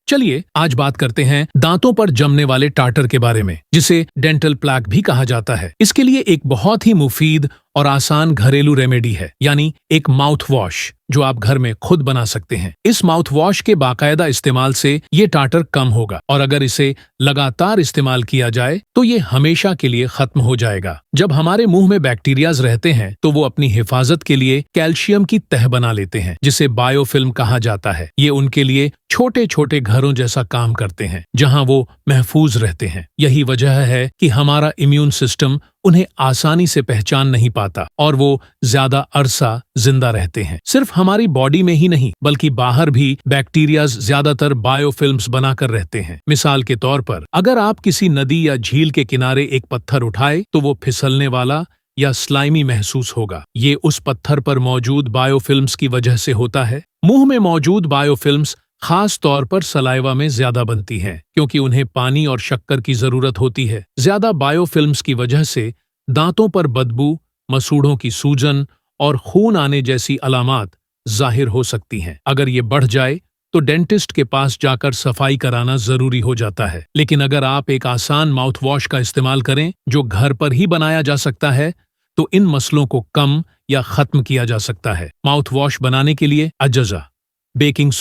चलिए आज बात करते हैं दांतों पर जमने वाले टाटर के बारे में, जिसे डेंटल प्लैक भी कहा जाता है। इसके लिए एक बहुत ही मुफीद और आसान घरेलू रेमेडी है, यानी एक माउथ वॉश जो आप घर में खुद बना सकते हैं। इस माउथ वॉश के बाकायदा इस्तेमाल से ये टाटर कम होगा और अगर इसे लगातार इस्तेमाल किया जाए तो ये हमेशा के लिए खत्म हो जाएगा। जब हमारे मुंह में बैक्टीरियाज रहते हैं तो वो अपनी हिफाजत के लिए कैल्शियम की तह बना लेते हैं, जिसे बायोफिल्म कहा जाता है। ये उनके लिए छोटे छोटे घरों जैसा काम करते हैं जहां वो महफूज रहते हैं। यही वजह है कि हमारा इम्यून सिस्टम उन्हें आसानी से पहचान नहीं पाता और वो ज्यादा अरसा जिंदा रहते हैं। सिर्फ हमारी बॉडी में ही नहीं बल्कि बाहर भी बैक्टीरियाज ज्यादातर बायोफिल्म्स बनाकर रहते हैं। मिसाल के तौर पर अगर आप किसी नदी या झील के किनारे एक पत्थर उठाए तो वो फिसलने वाला या स्लाइमी महसूस होगा। ये उस पत्थर पर मौजूद बायोफिल्म्स की वजह से होता है। मुंह में मौजूद बायोफिल्म्स खास तौर पर सलाइवा में ज्यादा बनती हैं, क्योंकि उन्हें पानी और शक्कर की जरूरत होती है। ज्यादा बायोफिल्म्स की वजह से दांतों पर बदबू, मसूड़ों की सूजन और खून आने जैसी अलामात जाहिर हो सकती हैं। अगर ये बढ़ जाए तो डेंटिस्ट के पास जाकर सफाई कराना जरूरी हो जाता है। लेकिन अगर आप एक आसान माउथ वॉश का इस्तेमाल करें जो घर पर ही बनाया जा सकता है तो इन मसलों को कम या खत्म किया जा सकता है। माउथ वॉश बनाने के लिए अजजा बेकिंग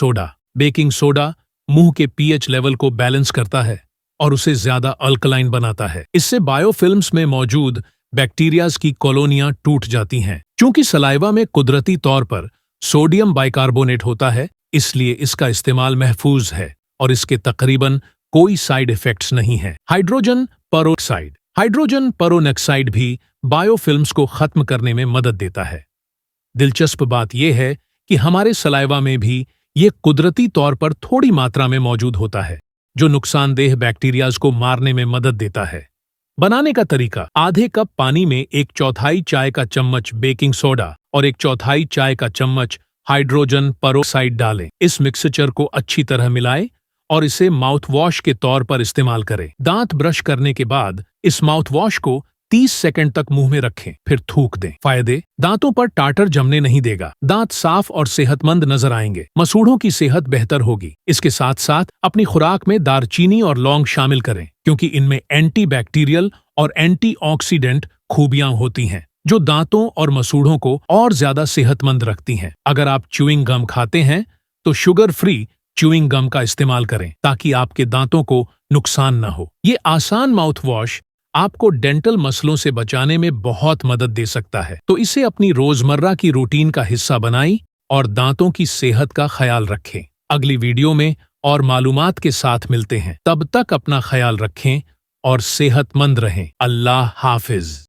सोडा मुंह के पीएच लेवल को बैलेंस करता है और उसे ज्यादा अल्कलाइन बनाता है। इससे बायोफिल्म्स में मौजूद बैक्टीरियाज की कॉलोनियां टूट जाती हैं। चूंकि सलाइवा में कुदरती तौर पर सोडियम बाइकार्बोनेट होता है, इसलिए इसका इस्तेमाल महफूज है और इसके तकरीबन कोई साइड इफेक्ट्स नहीं है। हाइड्रोजन पेरोक्साइड भी बायोफिल्म्स को खत्म करने में मदद देता है। दिलचस्प बात यह है कि हमारे सलाइवा में भी ये कुदरती तौर पर थोड़ी मात्रा में मौजूद होता है, जो नुकसानदेह बैक्टीरियाज को मारने में मदद देता है। बनाने का तरीका: आधे कप पानी में 1/4 चाय का चम्मच बेकिंग सोडा और 1/4 चाय का चम्मच हाइड्रोजन पेरोक्साइड डालें। इस मिक्सचर को अच्छी तरह मिलाएं और इसे माउथ वॉश के तौर पर इस्तेमाल करें। दांत ब्रश करने के बाद इस माउथ वॉश को 30 सेकंड तक मुंह में रखें, फिर थूक दें। फायदे: दांतों पर टाटर जमने नहीं देगा, दांत साफ और सेहतमंद नजर आएंगे, मसूड़ों की सेहत बेहतर होगी। इसके साथ साथ अपनी खुराक में दालचीनी और लौंग शामिल करें, क्योंकि इनमें एंटी बैक्टीरियल और एंटीऑक्सीडेंट खूबियां होती हैं जो दांतों और मसूड़ों को और ज्यादा सेहतमंद रखती हैं। अगर आप च्यूइंग गम खाते हैं तो शुगर फ्री च्यूइंग गम का इस्तेमाल करें ताकि आपके दांतों को नुकसान न हो। ये आसान माउथ वॉश आपको डेंटल मसलों से बचाने में बहुत मदद दे सकता है, तो इसे अपनी रोजमर्रा की रूटीन का हिस्सा बनाएं और दांतों की सेहत का ख्याल रखें। अगली वीडियो में और मालूमात के साथ मिलते हैं। तब तक अपना ख्याल रखें और सेहतमंद रहें। अल्लाह हाफिज।